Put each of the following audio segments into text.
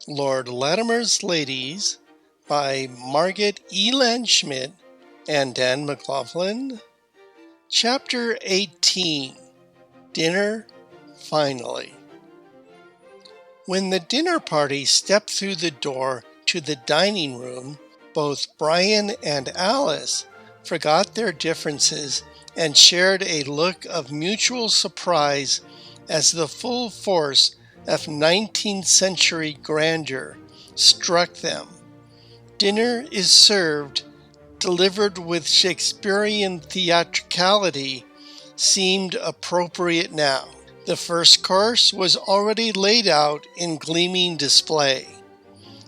Lord Latimer's Ladies by Margaret E. Schmidt and Dan McLaughlin. Chapter 18 Dinner Finally. When the dinner party stepped through the door to the dining room, both Brian and Alice forgot their differences and shared a look of mutual surprise as the full force of 19th century grandeur struck them. Dinner is served, delivered with Shakespearean theatricality, seemed appropriate now. The first course was already laid out in gleaming display.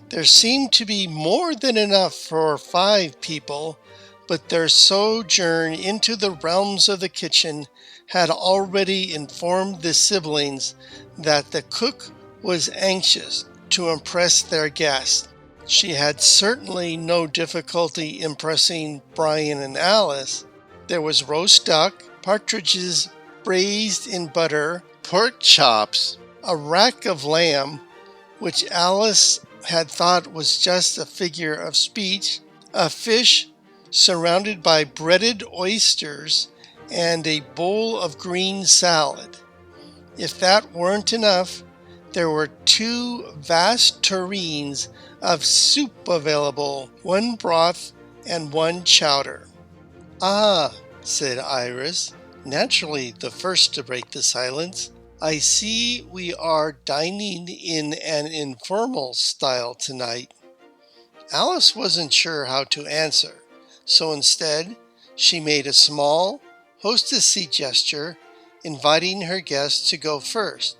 There seemed to be more than enough for 5 people, but their sojourn into the realms of the kitchen had already informed the siblings that the cook was anxious to impress their guests. She had certainly no difficulty impressing Brian and Alice. There was roast duck, partridges braised in butter, pork chops, a rack of lamb, which Alice had thought was just a figure of speech, a fish surrounded by breaded oysters, and a bowl of green salad. If that weren't enough, there were 2 vast tureens of soup available, 1 broth and 1 chowder. "Ah," said Iris, naturally the first to break the silence, "I see we are dining in an informal style tonight." Alice wasn't sure how to answer, so instead she made a small, hostessy gesture, inviting her guests to go first,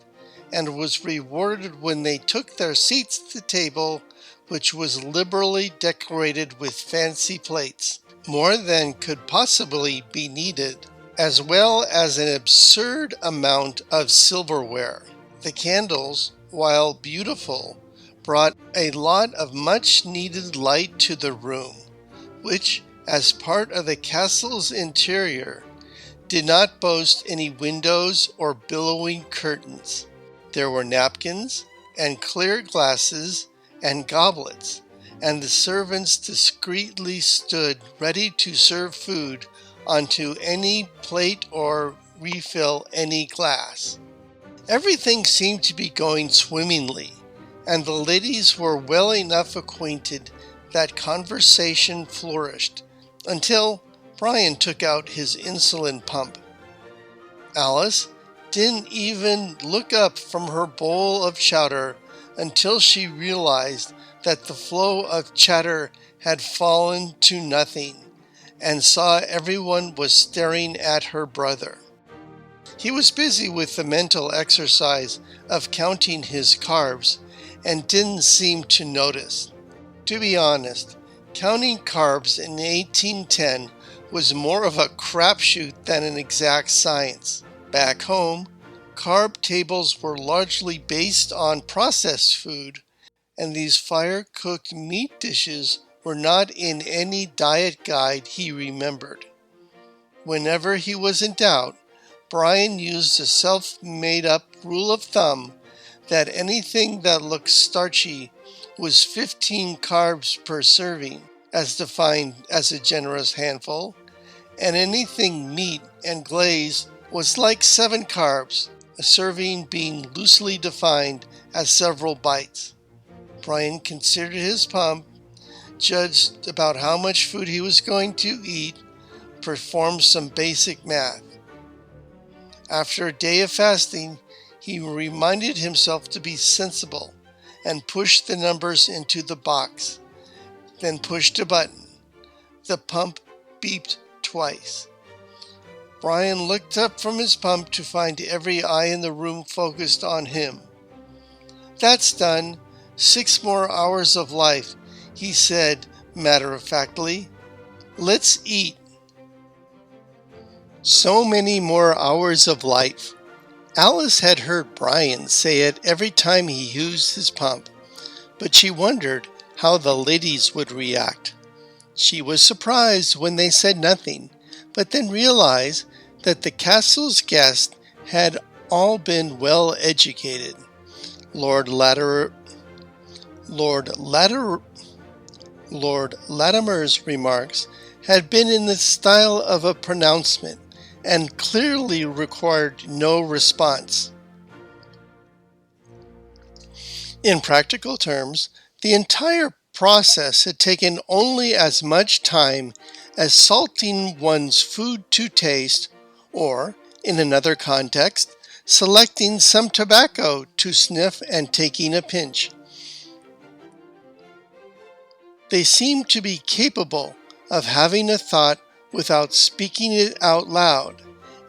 and was rewarded when they took their seats at the table, which was liberally decorated with fancy plates, more than could possibly be needed, as well as an absurd amount of silverware. The candles, while beautiful, brought a lot of much-needed light to the room, which, as part of the castle's interior, did not boast any windows or billowing curtains. There were napkins and clear glasses and goblets, and the servants discreetly stood ready to serve food onto any plate or refill any glass. Everything seemed to be going swimmingly, and the ladies were well enough acquainted that conversation flourished, until Brian took out his insulin pump. Alice didn't even look up from her bowl of chowder until she realized that the flow of chatter had fallen to nothing, and saw everyone was staring at her brother. He was busy with the mental exercise of counting his carbs and didn't seem to notice. To be honest, counting carbs in 1810 was more of a crapshoot than an exact science. Back home, carb tables were largely based on processed food, and these fire-cooked meat dishes were not in any diet guide he remembered. Whenever he was in doubt, Brian used a self-made-up rule of thumb that anything that looked starchy was 15 carbs per serving, as defined as a generous handful, and anything meat and glazed was like 7 carbs, a serving being loosely defined as several bites. Brian considered his pump, judged about how much food he was going to eat, performed some basic math. After a day of fasting, he reminded himself to be sensible and pushed the numbers into the box, then pushed a button. The pump beeped twice. Brian looked up from his pump to find every eye in the room focused on him. "That's done. 6 more hours of life," he said matter-of-factly. "Let's eat." So many more hours of life. Alice had heard Brian say it every time he used his pump, but she wondered how the ladies would react. She was surprised when they said nothing, but then realized that the castle's guests had all been well educated. Lord Latimer Lord Latimer's remarks had been in the style of a pronouncement and clearly required no response. In practical terms, the entire process had taken only as much time as salting one's food to taste, or, in another context, selecting some tobacco to sniff and taking a pinch. They seemed to be capable of having a thought without speaking it out loud,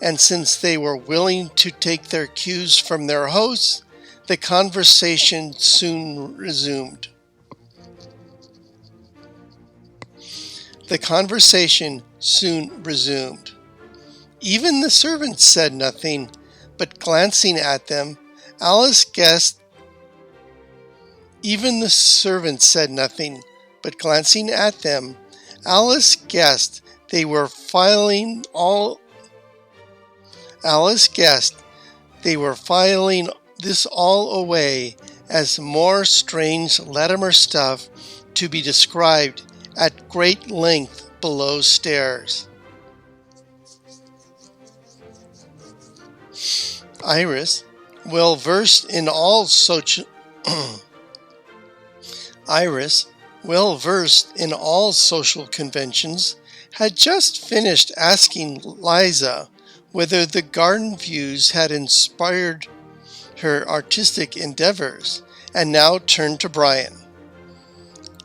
and since they were willing to take their cues from their hosts, the conversation soon resumed. Even the servants said nothing, but glancing at them, Alice guessed they were filing this all away as more strange Latimer stuff to be described at great length below stairs. Iris, well versed in all social conventions, had just finished asking Liza whether the garden views had inspired her artistic endeavors, and now turned to Brian.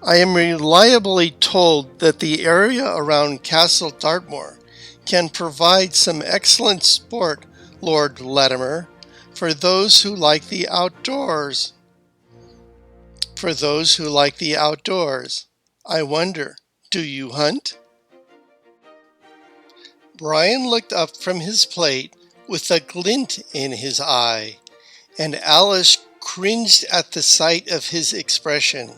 I am reliably told that the area around Castle Dartmoor can provide some excellent sport, Lord Latimer, for those who like the outdoors. I wonder, do you hunt? Brian looked up from his plate with a glint in his eye, and Alice cringed at the sight of his expression.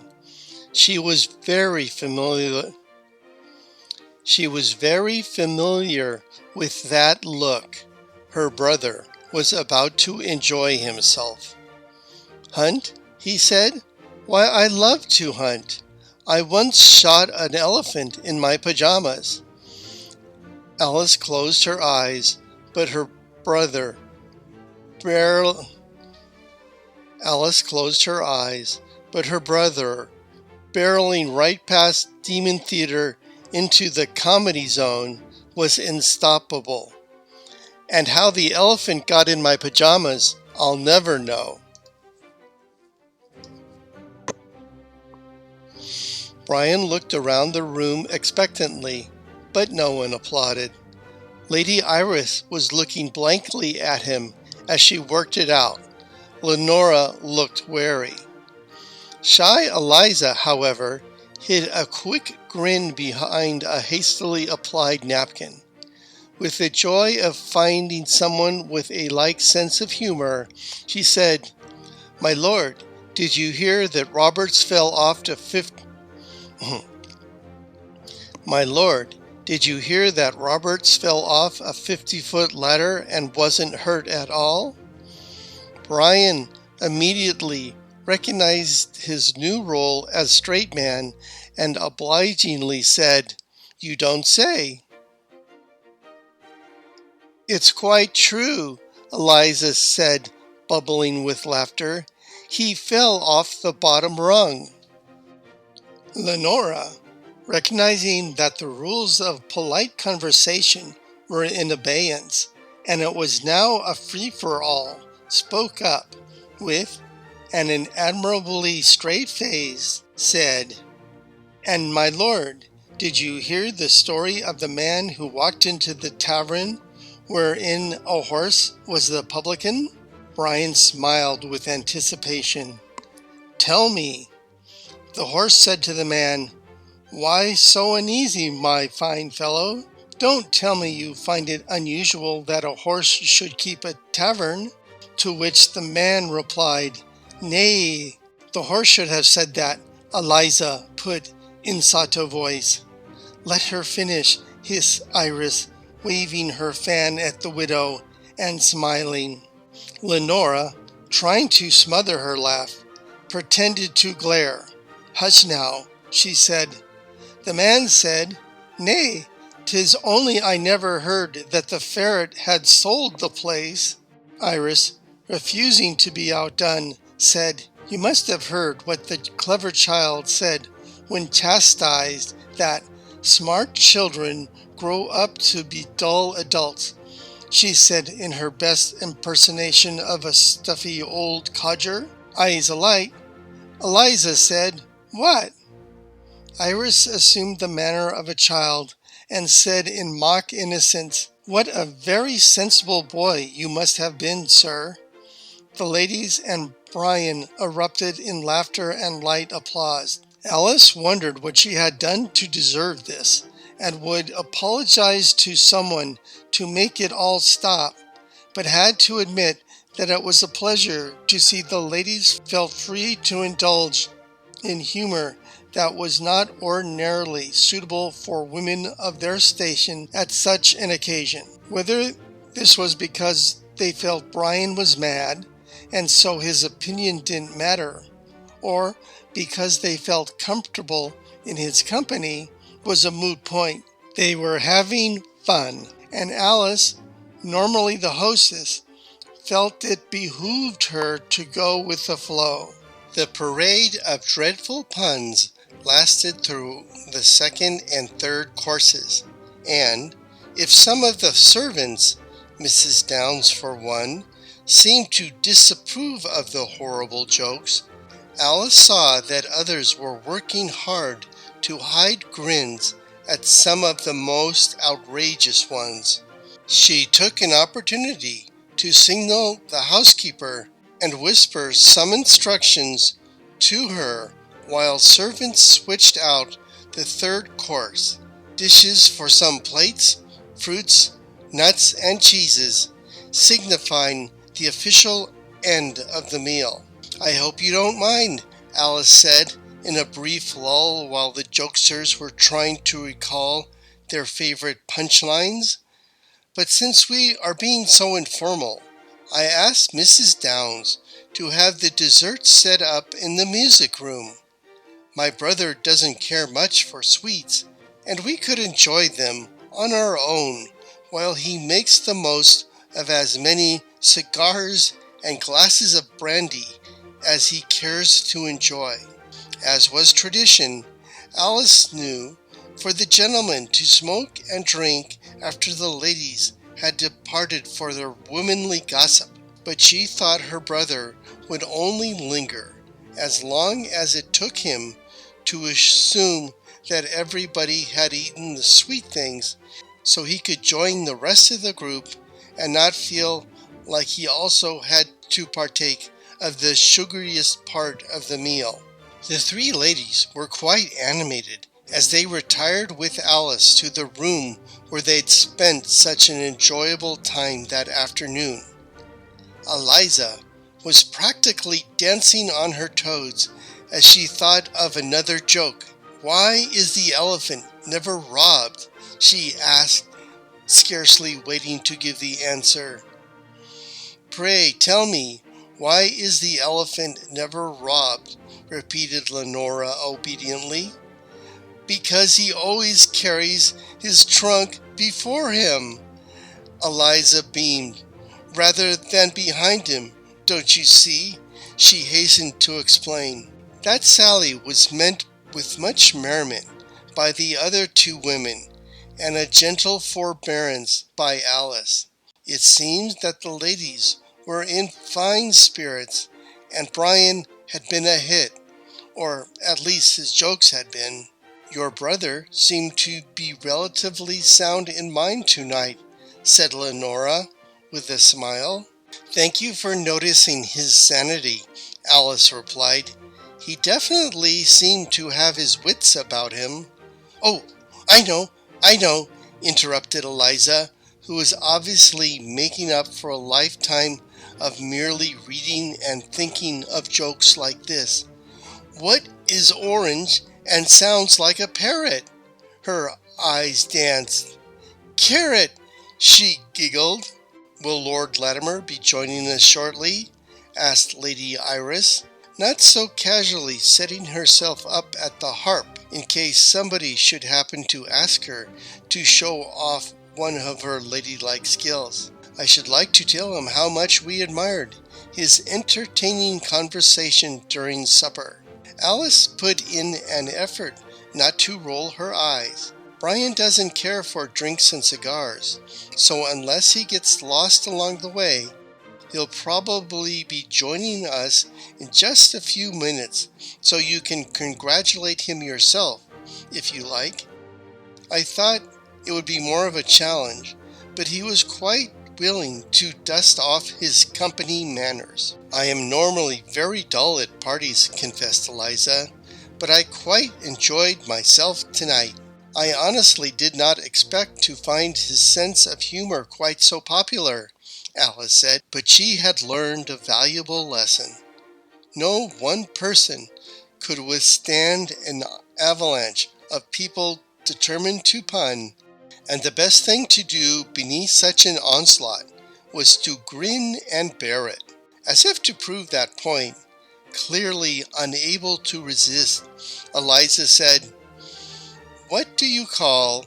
She was very familiar with that look. Her brother was about to enjoy himself. Hunt? He said. Why, I love to hunt. I once shot an elephant in my pajamas. Alice closed her eyes, but her brother barreling right past Demon Theater into the comedy zone, was unstoppable. And how the elephant got in my pajamas, I'll never know. Brian looked around the room expectantly, but no one applauded. Lady Iris was looking blankly at him as she worked it out. Lenora looked wary. Shy Eliza, however, hid a quick grin behind a hastily applied napkin. With the joy of finding someone with a like sense of humor, she said, "My lord, did you hear that Roberts fell off a 50-foot ladder and wasn't hurt at all?" Brian immediately recognized his new role as straight man and obligingly said, "You don't say." "It's quite true," Eliza said, bubbling with laughter. "He fell off the bottom rung." Lenora, recognizing that the rules of polite conversation were in abeyance, and it was now a free-for-all, spoke up, with an admirably straight face, said, "And my lord, did you hear the story of the man who walked into the tavern wherein a horse was the publican?" Brian smiled with anticipation. "Tell me." The horse said to the man, "Why so uneasy, my fine fellow? Don't tell me you find it unusual that a horse should keep a tavern?" To which the man replied, "Nay, the horse should have said that," Eliza put in sotto voice. "Let her finish," hissed Iris, waving her fan at the widow and smiling. Lenora, trying to smother her laugh, pretended to glare. "Hush now," she said. The man said, "Nay, 'tis only I never heard that the ferret had sold the place." Iris, refusing to be outdone, said, "You must have heard what the clever child said when chastised, that smart children grow up to be dull adults," she said in her best impersonation of a stuffy old codger. Eyes alight, Eliza said, "What?" Iris assumed the manner of a child and said in mock innocence, "What a very sensible boy you must have been, sir." The ladies and Brian erupted in laughter and light applause. Alice wondered what she had done to deserve this, and would apologize to someone to make it all stop, but had to admit that it was a pleasure to see the ladies felt free to indulge in humor that was not ordinarily suitable for women of their station at such an occasion. Whether this was because they felt Brian was mad, and so his opinion didn't matter, or because they felt comfortable in his company, was a moot point. They were having fun, and Alice, normally the hostess, felt it behooved her to go with the flow. The parade of dreadful puns lasted through the second and third courses, and if some of the servants, Mrs. Downs for one, seemed to disapprove of the horrible jokes, Alice saw that others were working hard to hide grins at some of the most outrageous ones. She took an opportunity to signal the housekeeper and whisper some instructions to her while servants switched out the third course, dishes for some plates, fruits, nuts, and cheeses, signifying the official end of the meal. "I hope you don't mind," Alice said in a brief lull while the jokesters were trying to recall their favorite punchlines, "but since we are being so informal, I asked Mrs. Downs to have the desserts set up in the music room. My brother doesn't care much for sweets, and we could enjoy them on our own while he makes the most of as many cigars and glasses of brandy as he cares to enjoy." As was tradition, Alice knew for the gentlemen to smoke and drink after the ladies had departed for their womanly gossip, but she thought her brother would only linger as long as it took him to assume that everybody had eaten the sweet things, so he could join the rest of the group and not feel like he also had to partake of the sugariest part of the meal. The three ladies were quite animated as they retired with Alice to the room where they'd spent such an enjoyable time that afternoon. Eliza was practically dancing on her toes as she thought of another joke. "Why is the elephant never robbed?" she asked, scarcely waiting to give the answer. "Pray tell me, why is the elephant never robbed?" repeated Lenora obediently. "Because he always carries his trunk before him," Eliza beamed, "rather than behind him. Don't you see?" she hastened to explain. That sally was meant with much merriment by the other two women, and a gentle forbearance by Alice. It seems that the ladies were in fine spirits, and Brian had been a hit, or at least his jokes had been. "Your brother seemed to be relatively sound in mind tonight," said Lenora with a smile. "Thank you for noticing his sanity," Alice replied. "He definitely seemed to have his wits about him." "Oh, I know," interrupted Eliza, who was obviously making up for a lifetime of merely reading and thinking of jokes like this. "What is orange and sounds like a parrot?" Her eyes danced. "Carrot," she giggled. "Will Lord Latimer be joining us shortly?" asked Lady Iris. not so casually setting herself up at the harp in case somebody should happen to ask her to show off one of her ladylike skills. I should like to tell him how much we admired his entertaining conversation during supper. Alice put in an effort not to roll her eyes. Brian doesn't care for drinks and cigars, so unless he gets lost along the way, he'll probably be joining us in just a few minutes, so you can congratulate him yourself, if you like. I thought it would be more of a challenge, but he was quite willing to dust off his company manners. I am normally very dull at parties, confessed Eliza, but I quite enjoyed myself tonight. I honestly did not expect to find his sense of humor quite so popular, Alice said, but she had learned a valuable lesson. No one person could withstand an avalanche of people determined to pun, and the best thing to do beneath such an onslaught was to grin and bear it. As if to prove that point, clearly unable to resist, Eliza said, "What do you call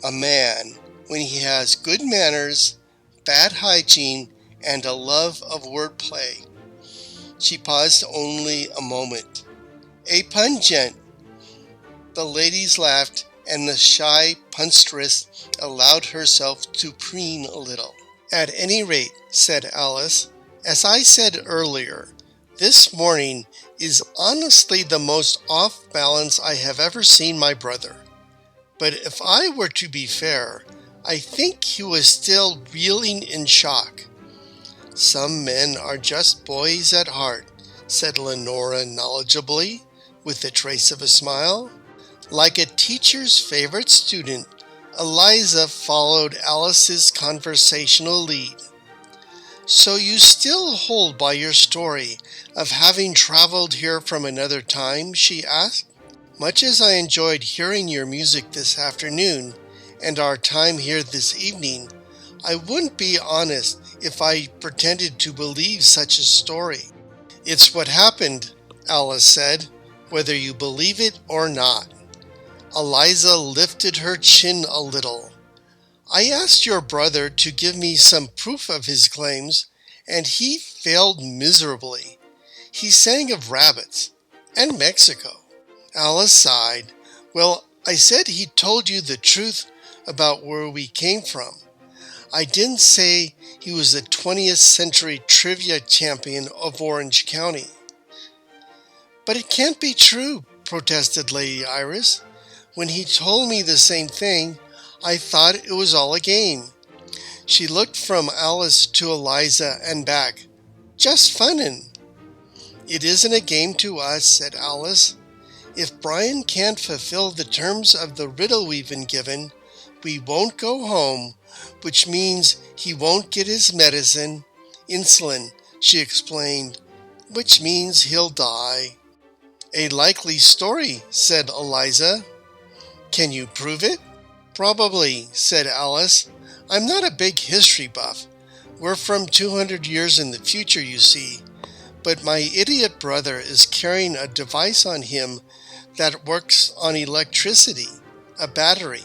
a man when he has good manners, bad hygiene, and a love of wordplay?" She paused only a moment. "A pungent." The ladies laughed, and the shy punstress allowed herself to preen a little. "At any rate," said Alice, "as I said earlier, this morning is honestly the most off balance I have ever seen my brother. But if I were to be fair, I think he was still reeling in shock." "Some men are just boys at heart," said Lenora knowledgeably, with a trace of a smile. Like a teacher's favorite student, Eliza followed Alice's conversational lead. "So you still hold by your story of having traveled here from another time?" she asked. "Much as I enjoyed hearing your music this afternoon and our time here this evening, I wouldn't be honest if I pretended to believe such a story." "It's what happened," Alice said, "whether you believe it or not." Eliza lifted her chin a little. "I asked your brother to give me some proof of his claims, and he failed miserably. He sang of rabbits and Mexico." Alice sighed. "Well, I said he told you the truth about where we came from. I didn't say he was the 20th century trivia champion of Orange County." "But it can't be true," protested Lady Iris. "When he told me the same thing, I thought it was all a game." She looked from Alice to Eliza and back. "Just funnin'." "It isn't a game to us," said Alice. "If Brian can't fulfill the terms of the riddle we've been given, we won't go home, which means he won't get his medicine, insulin," she explained, "which means he'll die." "A likely story," said Eliza. "Can you prove it?" "Probably," said Alice. "I'm not a big history buff. We're from 200 years in the future, you see. But my idiot brother is carrying a device on him that works on electricity, a battery,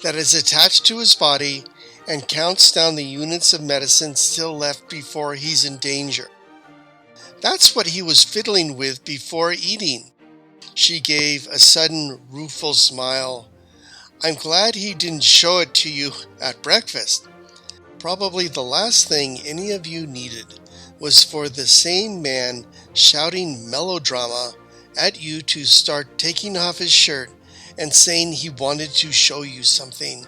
that is attached to his body and counts down the units of medicine still left before he's in danger. That's what he was fiddling with before eating." She gave a sudden rueful smile. "I'm glad he didn't show it to you at breakfast. Probably the last thing any of you needed was for the same man shouting melodrama at you to start taking off his shirt and saying he wanted to show you something."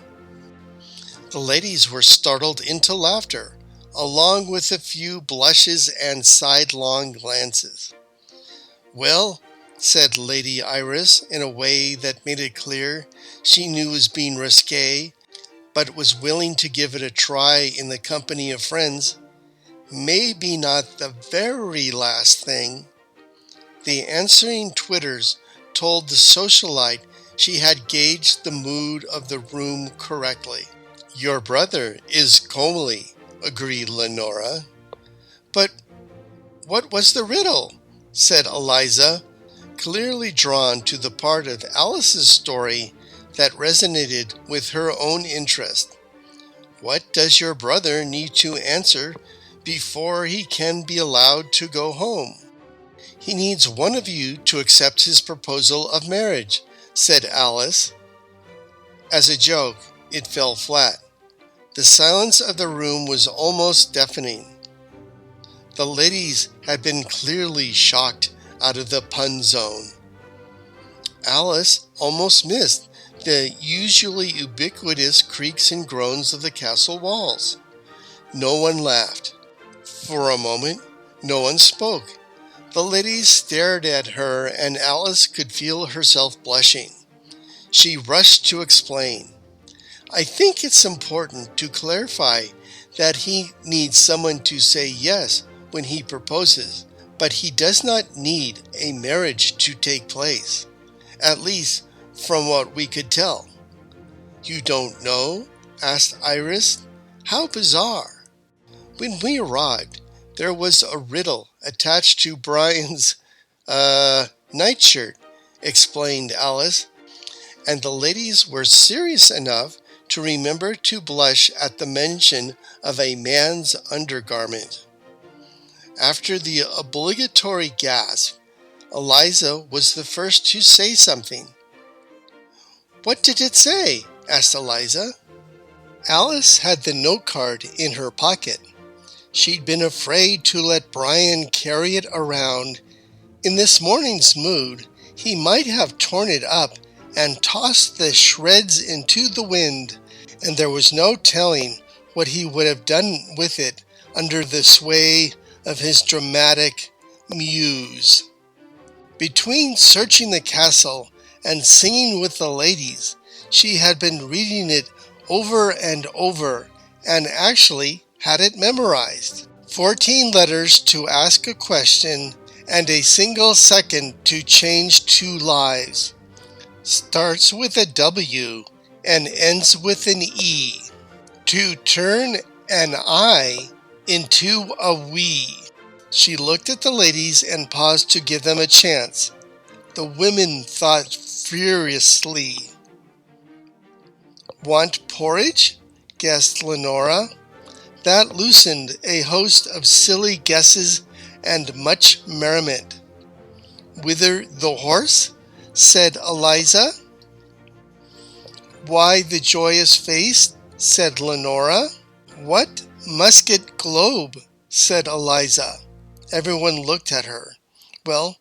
The ladies were startled into laughter, along with a few blushes and sidelong glances. "Well," said Lady Iris in a way that made it clear she knew was being risque, but was willing to give it a try in the company of friends, "maybe not the very last thing." The answering twitters told the socialite she had gauged the mood of the room correctly. "Your brother is comely," agreed Lenora. "But what was the riddle?" said Eliza, clearly drawn to the part of Alice's story that resonated with her own interest. What does your brother need to answer before he can be allowed to go home? He needs one of you to accept his proposal of marriage, said Alice. As a joke, it fell flat. The silence of the room was almost deafening. The ladies had been clearly shocked out of the pun zone. Alice almost missed the usually ubiquitous creaks and groans of the castle walls. No one laughed. For a moment, no one spoke. The ladies stared at her, and Alice could feel herself blushing. She rushed to explain. I think it's important to clarify that he needs someone to say yes when he proposes, but he does not need a marriage to take place, at least from what we could tell. You don't know? Asked Iris. How bizarre. When we arrived, there was a riddle attached to Brian's, nightshirt, explained Alice, and the ladies were serious enough to remember to blush at the mention of a man's undergarment. After the obligatory gasp, Eliza was the first to say something. What did it say? Asked Eliza. Alice had the note card in her pocket. She'd been afraid to let Brian carry it around. In this morning's mood, he might have torn it up and tossed the shreds into the wind, and there was no telling what he would have done with it under the sway of his dramatic muse. Between searching the castle and singing with the ladies, she had been reading it over and over and actually had it memorized. 14 letters to ask a question and a single second to change 2 lives. Starts with a W and ends with an E. To turn an I into a we. She looked at the ladies and paused to give them a chance. The women thought furiously. Want porridge? Guessed Lenora. That loosened a host of silly guesses and much merriment. Whither the horse? Said Eliza. Why the joyous face? Said Lenora. What musket globe? Said Eliza. Everyone looked at her. Well,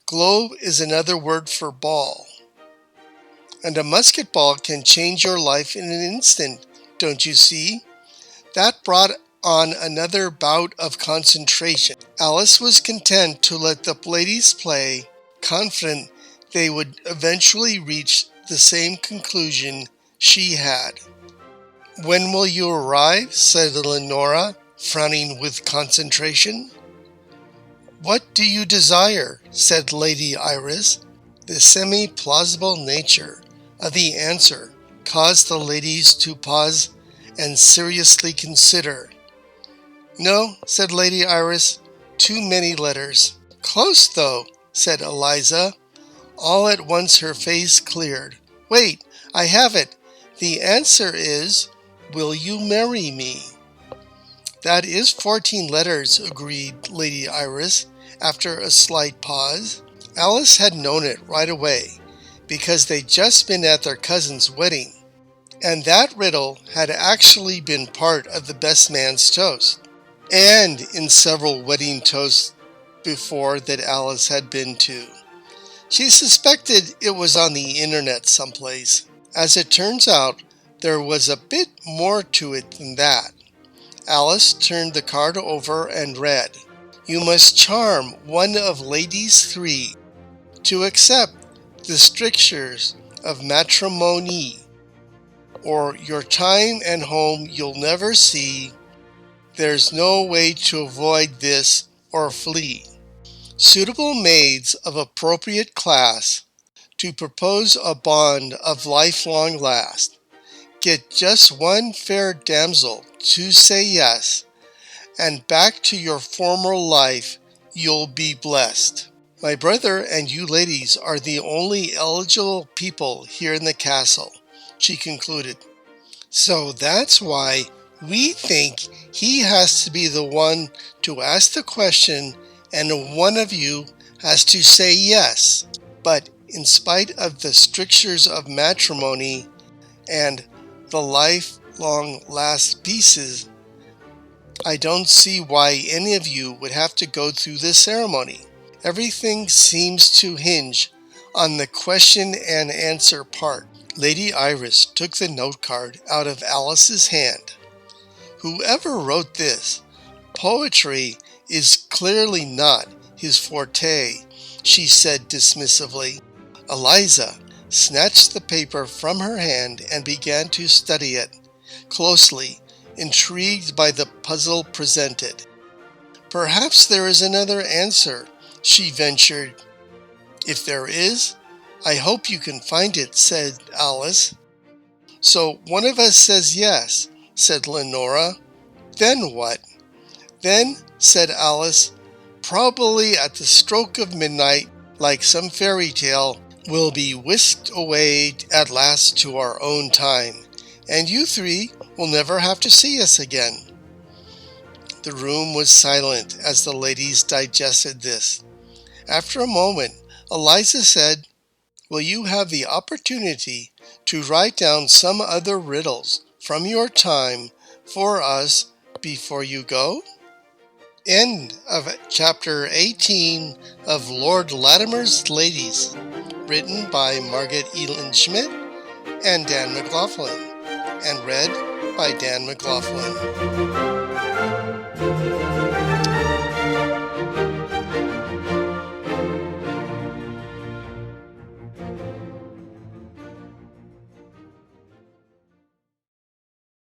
globe is another word for ball. And a musket ball can change your life in an instant, don't you see? That brought on another bout of concentration. Alice was content to let the ladies play, confident they would eventually reach the same conclusion she had. When will you arrive? Said Lenora, frowning with concentration. What do you desire? Said Lady Iris. The semi-plausible nature of the answer caused the ladies to pause and seriously consider. No, said Lady Iris, too many letters. Close, though, said Eliza. All at once her face cleared. Wait, I have it. The answer is, will you marry me? That is 14 letters, agreed Lady Iris, after a slight pause. Alice had known it right away, because they'd just been at their cousin's wedding, and that riddle had actually been part of the best man's toast, and in several wedding toasts before that Alice had been to. She suspected it was on the internet someplace. As it turns out, there was a bit more to it than that. Alice turned the card over and read, You must charm one of ladies 3 to accept the strictures of matrimony, or your time and home you'll never see. There's no way to avoid this or flee. Suitable maids of appropriate class to propose a bond of lifelong last. Get just one fair damsel to say yes, and back to your former life you'll be blessed. My brother and you ladies are the only eligible people here in the castle, she concluded. So that's why we think he has to be the one to ask the question, and one of you has to say yes. But in spite of the strictures of matrimony and the lifelong last pieces, I don't see why any of you would have to go through this ceremony. Everything seems to hinge on the question and answer part. Lady Iris took the note card out of Alice's hand. Whoever wrote this, poetry is clearly not his forte, she said dismissively. Eliza snatched the paper from her hand and began to study it closely, intrigued by the puzzle presented. Perhaps there is another answer, she ventured. If there is, I hope you can find it, said Alice. So one of us says yes, said Lenora. Then what? Then, said Alice, probably at the stroke of midnight, like some fairy tale, we'll be whisked away at last to our own time, and you three will never have to see us again. The room was silent as the ladies digested this. After a moment, Eliza said, will you have the opportunity to write down some other riddles from your time for us before you go? End of Chapter 18 of Lord Latimer's Ladies, written by Margaret Elin Schmidt and Dan McLaughlin, and read by Dan McLaughlin.